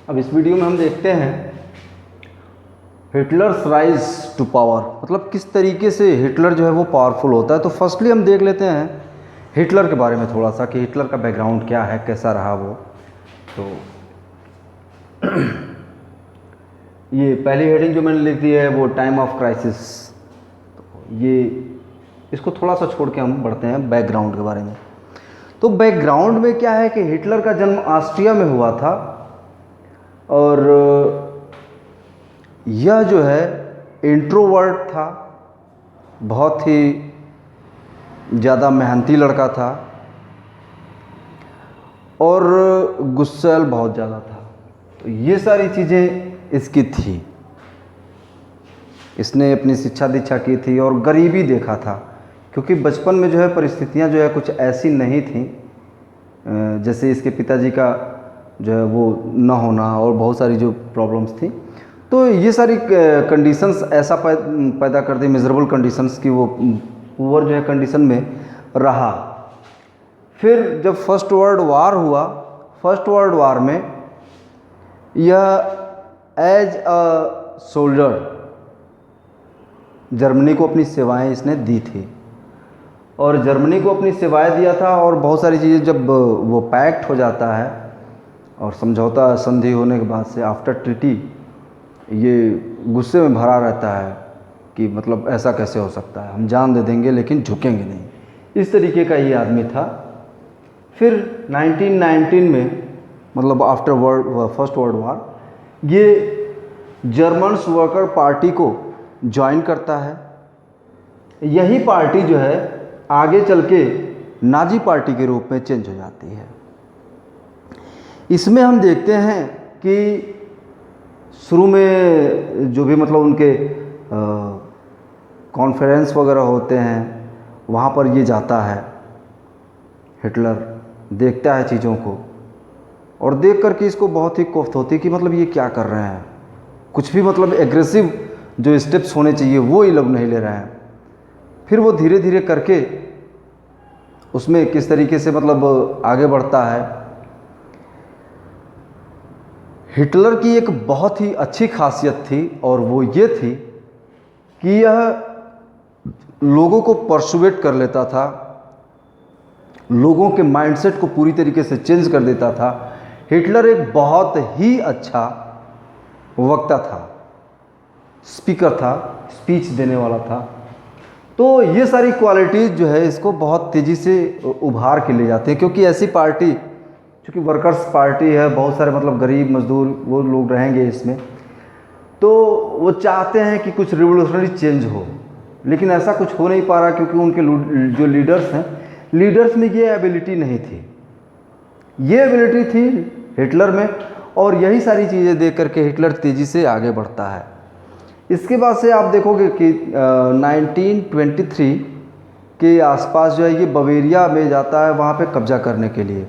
अब इस वीडियो में हम देखते हैं हिटलर्स राइज टू पावर, मतलब किस तरीके से हिटलर जो है वो पावरफुल होता है। तो फर्स्टली हम देख लेते हैं हिटलर के बारे में थोड़ा सा कि हिटलर का बैकग्राउंड क्या है, कैसा रहा वो। तो ये पहली हेडिंग जो मैंने लिख दी है वो टाइम ऑफ क्राइसिस। तो ये इसको थोड़ा सा छोड़ के हम बढ़ते हैं बैकग्राउंड के बारे में। तो बैकग्राउंड में क्या है कि हिटलर का जन्म ऑस्ट्रिया में हुआ था और यह जो है इंट्रोवर्ट था, बहुत ही ज़्यादा मेहनती लड़का था और गुस्सैल बहुत ज़्यादा था। तो ये सारी चीज़ें इसकी थी। इसने अपनी शिक्षा दीक्षा की थी और गरीबी देखा था, क्योंकि बचपन में जो है परिस्थितियां जो है कुछ ऐसी नहीं थी, जैसे इसके पिताजी का जो है वो न होना और बहुत सारी जो प्रॉब्लम्स थी। तो ये सारी कंडीशंस ऐसा पैदा कर दी, मिजरेबल कंडीशंस की वो पुअर जो है कंडीशन में रहा। फिर जब फर्स्ट वर्ल्ड वार हुआ, फर्स्ट वर्ल्ड वार में यह एज अ सोल्जर जर्मनी को अपनी सेवाएं इसने दी थी और जर्मनी को अपनी सेवाएं दिया था। और बहुत सारी चीज़ें जब वो पैक्ट हो जाता है और समझौता संधि होने के बाद से आफ्टर ट्रीटी, ये गुस्से में भरा रहता है कि मतलब ऐसा कैसे हो सकता है, हम जान दे देंगे लेकिन झुकेंगे नहीं, इस तरीके का ये आदमी था। फिर 1919 में मतलब आफ्टर फर्स्ट वर्ल्ड वार ये जर्मन्स वर्कर पार्टी को ज्वाइन करता है। यही पार्टी जो है आगे चल के नाजी पार्टी के रूप में चेंज हो जाती है। इसमें हम देखते हैं कि शुरू में जो भी मतलब उनके कॉन्फ्रेंस वगैरह होते हैं वहाँ पर ये जाता है, हिटलर देखता है चीज़ों को और देख करके इसको बहुत ही कोफ्त होती है कि मतलब ये क्या कर रहे हैं, कुछ भी मतलब एग्रेसिव जो स्टेप्स होने चाहिए वो ये लोग नहीं ले रहे हैं। फिर वो धीरे धीरे करके उसमें किस तरीके से मतलब आगे बढ़ता है। हिटलर की एक बहुत ही अच्छी खासियत थी और वो ये थी कि यह लोगों को परसुएट कर लेता था, लोगों के माइंडसेट को पूरी तरीके से चेंज कर देता था। हिटलर एक बहुत ही अच्छा वक्ता था, स्पीकर था, स्पीच देने वाला था। तो ये सारी क्वालिटीज़ जो है इसको बहुत तेज़ी से उभार के ले जाते हैं, क्योंकि ऐसी पार्टी चूँकि वर्कर्स पार्टी है, बहुत सारे मतलब गरीब मजदूर वो लोग रहेंगे इसमें, तो वो चाहते हैं कि कुछ रिवोल्यूशनरी चेंज हो, लेकिन ऐसा कुछ हो नहीं पा रहा क्योंकि उनके जो लीडर्स हैं, लीडर्स में ये एबिलिटी नहीं थी। ये एबिलिटी थी हिटलर में और यही सारी चीज़ें देख करके हिटलर तेज़ी से आगे बढ़ता है। इसके बाद से आप देखोगे कि 1923 के आसपास जो है ये बवेरिया में जाता है, वहाँ पे कब्जा करने के लिए।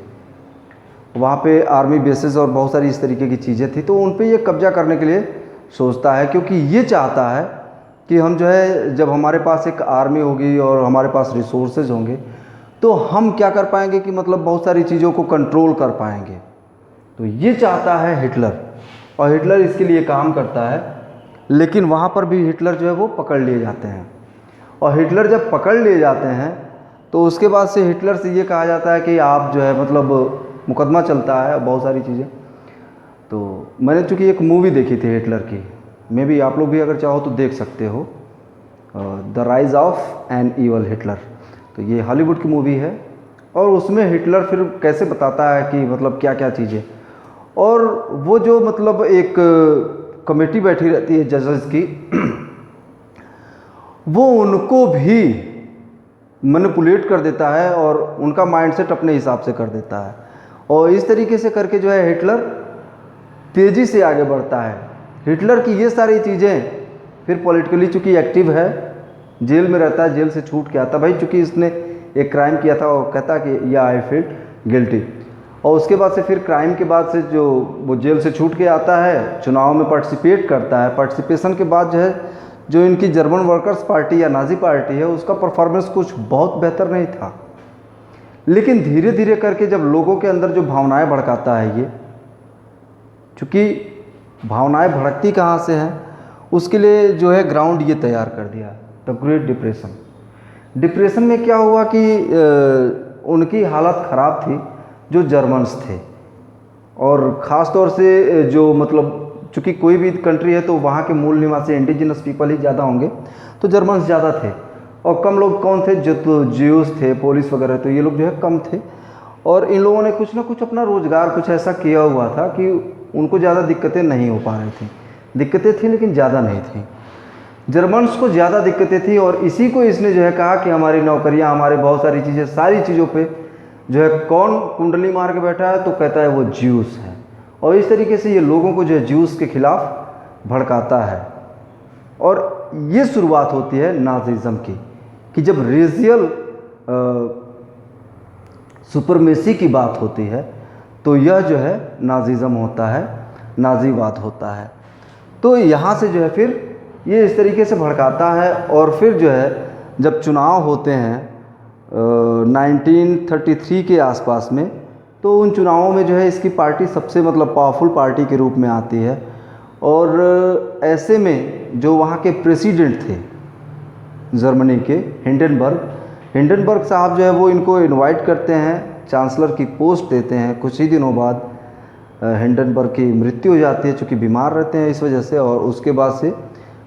वहाँ पे आर्मी बेसेस और बहुत सारी इस तरीके की चीज़ें थी, तो उन पे ये कब्जा करने के लिए सोचता है, क्योंकि ये चाहता है कि हम जो है जब हमारे पास एक आर्मी होगी और हमारे पास रिसोर्सेज होंगे तो हम क्या कर पाएंगे कि मतलब बहुत सारी चीज़ों को कंट्रोल कर पाएंगे। तो ये चाहता है हिटलर और हिटलर इसके लिए काम करता है। लेकिन वहाँ पर भी हिटलर जो है वो पकड़ लिए जाते हैं और हिटलर जब पकड़ लिए जाते हैं तो उसके बाद से हिटलर से ये कहा जाता है कि आप जो है मतलब मुकदमा चलता है, बहुत सारी चीज़ें। तो मैंने चूँकि एक मूवी देखी थी हिटलर की, मे बी आप लोग भी अगर चाहो तो देख सकते हो, the rise of N evil Hitler. तो ये हॉलीवुड की मूवी है और उसमें हिटलर फिर कैसे बताता है कि मतलब क्या क्या चीज़ें, और वो जो मतलब एक कमेटी बैठी रहती है जजेस की, वो उनको भी मैनिपुलेट कर देता है और उनका माइंडसेट अपने हिसाब से कर देता है। और इस तरीके से करके जो है हिटलर तेज़ी से आगे बढ़ता है। हिटलर की ये सारी चीज़ें, फिर पॉलिटिकली चूँकि एक्टिव है, जेल में रहता है, जेल से छूट के आता भाई, चूँकि इसने एक क्राइम किया था और कहता कि या आई फील गिल्टी। और उसके बाद से फिर क्राइम के बाद से जो वो जेल से छूट के आता है, चुनाव में पार्टिसिपेट करता है। पार्टिसिपेशन के बाद जो है जो इनकी जर्मन वर्कर्स पार्टी या नाजी पार्टी है उसका परफॉर्मेंस कुछ बहुत बेहतर नहीं था। लेकिन धीरे धीरे करके जब लोगों के अंदर जो भावनाएं भड़काता है ये, चूँकि भावनाएं भड़कती कहाँ से हैं, उसके लिए जो है ग्राउंड ये तैयार कर दिया, द ग्रेट डिप्रेशन। डिप्रेशन में क्या हुआ कि उनकी हालत ख़राब थी जो जर्मन्स थे, और ख़ास तौर से जो मतलब चूँकि कोई भी कंट्री है तो वहाँ के मूल निवासी इंडिजिनस पीपल ही ज़्यादा होंगे, तो जर्मन्स ज़्यादा थे और कम लोग कौन थे, जो तो ज्यूस थे, पोलिस वगैरह, तो ये लोग जो है कम थे। और इन लोगों ने कुछ ना कुछ अपना रोज़गार कुछ ऐसा किया हुआ था कि उनको ज़्यादा दिक्कतें नहीं हो पा रही थी। दिक्कतें थी लेकिन ज़्यादा नहीं थी। जर्मन्स को ज़्यादा दिक्कतें थी और इसी को इसने जो है कहा कि हमारी नौकरियां, हमारे बहुत सारी चीज़ें, सारी चीज़ों पे जो है कौन कुंडली मार के बैठा है, तो कहता है वो ज्यूस है। और इस तरीके से ये लोगों को जो है ज्यूस के खिलाफ भड़काता है। और ये शुरुआत होती है नाज़िज़्म की, कि जब रेजियल सुपरमेसी की बात होती है तो यह जो है नाज़िज़्म होता है, नाज़ीवाद होता है। तो यहाँ से जो है फिर ये इस तरीके से भड़काता है। और फिर जो है जब चुनाव होते हैं 1933 के आसपास में, तो उन चुनावों में जो है इसकी पार्टी सबसे मतलब पावरफुल पार्टी के रूप में आती है। और ऐसे में जो वहाँ के प्रेसिडेंट थे जर्मनी के, हिंडनबर्ग साहब जो है वो इनको इनवाइट करते हैं, चांसलर की पोस्ट देते हैं। कुछ ही दिनों बाद हिंडनबर्ग की मृत्यु हो जाती है, चूँकि बीमार रहते हैं इस वजह से। और उसके बाद से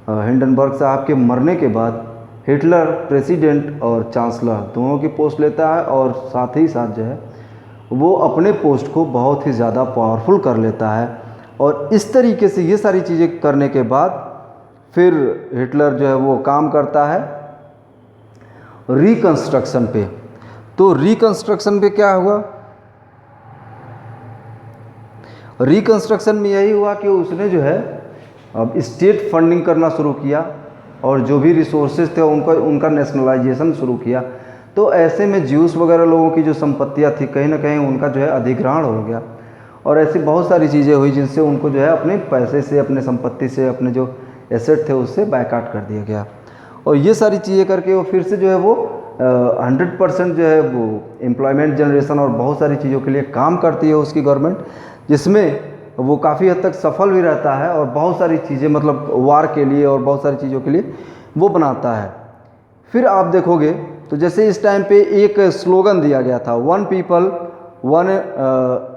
हिंडनबर्ग साहब के मरने के बाद हिटलर प्रेसिडेंट और चांसलर दोनों की पोस्ट लेता है, और साथ ही साथ जो है वो अपने पोस्ट को बहुत ही ज़्यादा पावरफुल कर लेता है। और इस तरीके से ये सारी चीज़ें करने के बाद फिर हिटलर जो है वो काम करता है रिकंस्ट्रक्शन पे। तो रिकंस्ट्रक्शन पे क्या हुआ, रिकंस्ट्रक्शन में यही हुआ कि उसने जो है अब स्टेट फंडिंग करना शुरू किया, और जो भी रिसोर्सेज थे उनका नेशनलाइजेशन शुरू किया। तो ऐसे में ज्यूस वगैरह लोगों की जो संपत्तियां थी कहीं ना कहीं उनका जो है अधिग्रहण हो गया, और ऐसी बहुत सारी चीज़ें हुई जिनसे उनको जो है अपने पैसे से, अपने संपत्ति से, अपने जो एसेट थे उससे बायकाट कर दिया गया। और ये सारी चीज़ें करके वो फिर से जो है वो 100% जो है वो एम्प्लॉयमेंट जनरेशन और बहुत सारी चीज़ों के लिए काम करती है उसकी गवर्नमेंट, जिसमें वो काफ़ी हद तक सफल भी रहता है। और बहुत सारी चीज़ें मतलब वार के लिए और बहुत सारी चीज़ों के लिए वो बनाता है। फिर आप देखोगे तो जैसे इस टाइम पे एक स्लोगन दिया गया था, 1 पीपल 1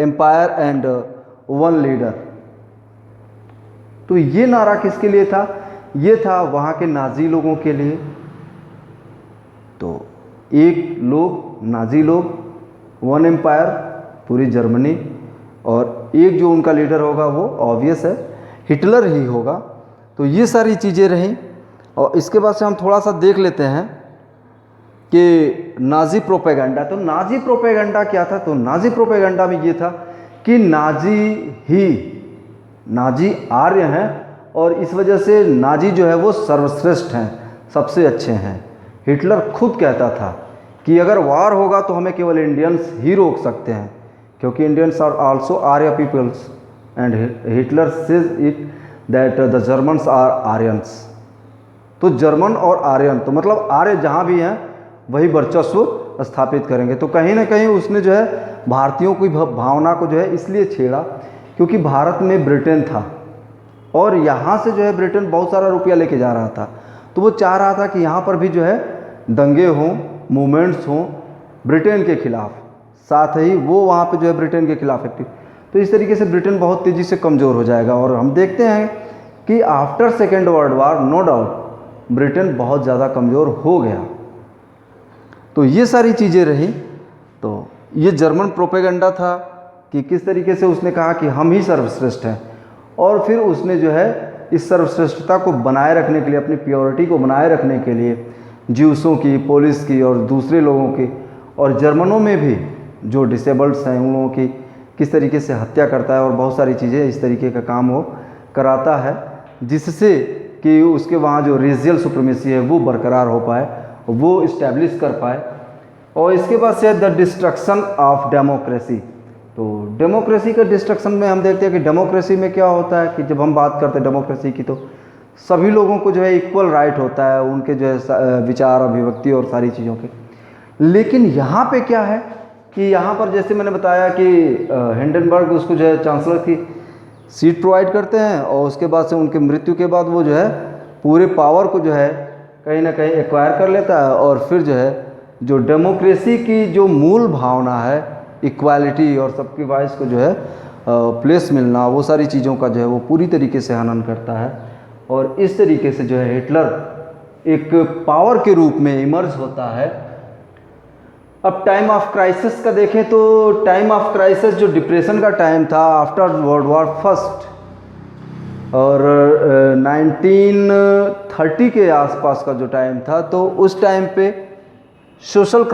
एम्पायर एंड 1 लीडर। तो ये नारा किसके लिए था, ये था वहाँ के नाजी लोगों के लिए। तो एक लोग, नाजी लोग, 1 एम्पायर पूरी जर्मनी, और एक जो उनका लीडर होगा वो ऑब्वियस है हिटलर ही होगा। तो ये सारी चीज़ें रहीं। और इसके बाद से हम थोड़ा सा देख लेते हैं कि नाजी प्रोपेगेंडा। तो नाजी प्रोपेगेंडा क्या था, तो नाजी प्रोपेगेंडा में ये था कि नाजी आर्य हैं, और इस वजह से नाजी जो है वो सर्वश्रेष्ठ हैं, सबसे अच्छे हैं। हिटलर खुद कहता था कि अगर वार होगा तो हमें केवल इंडियंस ही रोक सकते हैं, क्योंकि Indians are also Arya peoples, and Hitler says it that the Germans are Aryans. तो जर्मन और आर्यन, तो मतलब आर्य जहाँ भी हैं वही वर्चस्व स्थापित करेंगे। तो कहीं ना कहीं उसने जो है भारतीयों की भावना को जो है इसलिए छेड़ा क्योंकि भारत में ब्रिटेन था, और यहाँ से जो है ब्रिटेन बहुत सारा रुपया लेके जा रहा था। तो वो चाह रहा था कि यहाँ पर भी जो है दंगे हों, मूवमेंट्स हों ब्रिटेन के खिलाफ, साथ ही वो वहाँ पे जो है ब्रिटेन के खिलाफ एक्टिव। तो इस तरीके से ब्रिटेन बहुत तेज़ी से कमज़ोर हो जाएगा। और हम देखते हैं कि after second world war no doubt Britain बहुत ज़्यादा कमज़ोर हो गया। तो ये सारी चीज़ें रही। तो ये जर्मन प्रोपेगेंडा था कि किस तरीके से उसने कहा कि हम ही सर्वश्रेष्ठ हैं, और फिर उसने जो है इस सर्वश्रेष्ठता को बनाए रखने के लिए, अपनी प्योरिटी को बनाए रखने के लिए ज्यूसों की, पुलिस की और दूसरे लोगों की, और जर्मनों में भी जो डिसेबल्ड्स हैं उन लोगों की किस तरीके से हत्या करता है, और बहुत सारी चीज़ें इस तरीके का काम वो कराता है, जिससे कि उसके वहाँ जो रीजियल सुप्रीमेसी है वो बरकरार हो पाए, वो इस्टेब्लिश कर पाए। और इसके बाद से द डिस्ट्रक्शन ऑफ डेमोक्रेसी। तो डेमोक्रेसी का डिस्ट्रक्शन में हम देखते हैं कि डेमोक्रेसी में क्या होता है कि जब हम बात करते हैं डेमोक्रेसी की, तो सभी लोगों को जो है इक्वल राइट होता है, उनके जो है विचार, अभिव्यक्ति और सारी चीज़ों के। लेकिन यहाँ पे क्या है कि यहाँ पर जैसे मैंने बताया कि हिंडनबर्ग उसको जो है चांसलर की सीट प्रोवाइड करते हैं और उसके बाद से उनके मृत्यु के बाद वो जो है पूरे पावर को जो है कहीं ना कहीं एक्वायर कर लेता है और फिर जो है जो डेमोक्रेसी की जो मूल भावना है, इक्वालिटी और सबकी वॉइस को जो है प्लेस मिलना, वो सारी चीज़ों का जो है वो पूरी तरीके से हनन करता है। और इस तरीके से जो है हिटलर एक पावर के रूप में इमर्ज होता है। अब टाइम ऑफ क्राइसिस का देखें तो टाइम ऑफ क्राइसिस जो डिप्रेशन का टाइम था आफ्टर वर्ल्ड वॉर फर्स्ट और 1930 के आसपास का जो टाइम था, तो उस टाइम पे social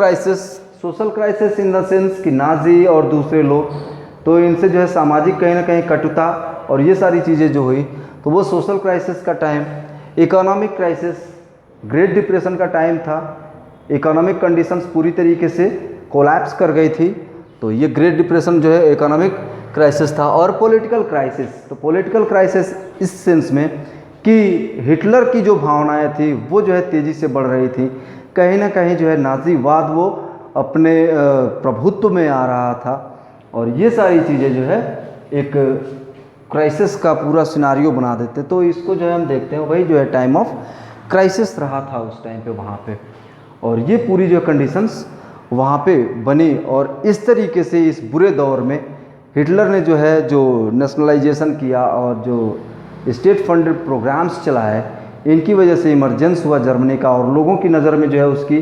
crisis in the sense कि नाजी और दूसरे लोग, तो इनसे जो है सामाजिक कहीं ना कहीं कटुता और ये सारी चीज़ें जो हुई, तो वो सोशल क्राइसिस का time. Economic crisis, great depression का टाइम था, इकोनॉमिक कंडीशंस पूरी तरीके से कोलैप्स कर गई थी, तो ये ग्रेट डिप्रेशन जो है इकोनॉमिक क्राइसिस था। और पॉलिटिकल क्राइसिस, तो पॉलिटिकल क्राइसिस इस सेंस में कि हिटलर की जो भावनाएं थी वो जो है तेज़ी से बढ़ रही थी, कहीं ना कहीं जो है नाजीवाद वो अपने प्रभुत्व में आ रहा था और ये सारी चीज़ें जो है एक क्राइसिस का पूरा सिनारियो बना देते। तो इसको जो है हम देखते हैं वही जो है टाइम ऑफ क्राइसिस रहा था उस टाइम पे वहाँ पे, और ये पूरी जो कंडीशंस वहाँ पे बनी। और इस तरीके से इस बुरे दौर में हिटलर ने जो है जो नेशनलाइजेशन किया और जो स्टेट फंडेड प्रोग्राम्स चलाए, इनकी वजह से इमरजेंस हुआ जर्मनी का और लोगों की नज़र में जो है उसकी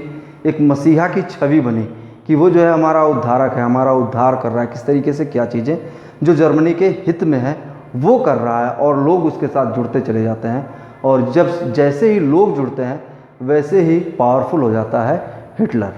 एक मसीहा की छवि बनी कि वो जो है हमारा उद्धारक है, हमारा उद्धार कर रहा है, किस तरीके से क्या चीज़ें जो जर्मनी के हित में है वो कर रहा है, और लोग उसके साथ जुड़ते चले जाते हैं। और जब जैसे ही लोग जुड़ते हैं वैसे ही पावरफुल हो जाता है हिटलर।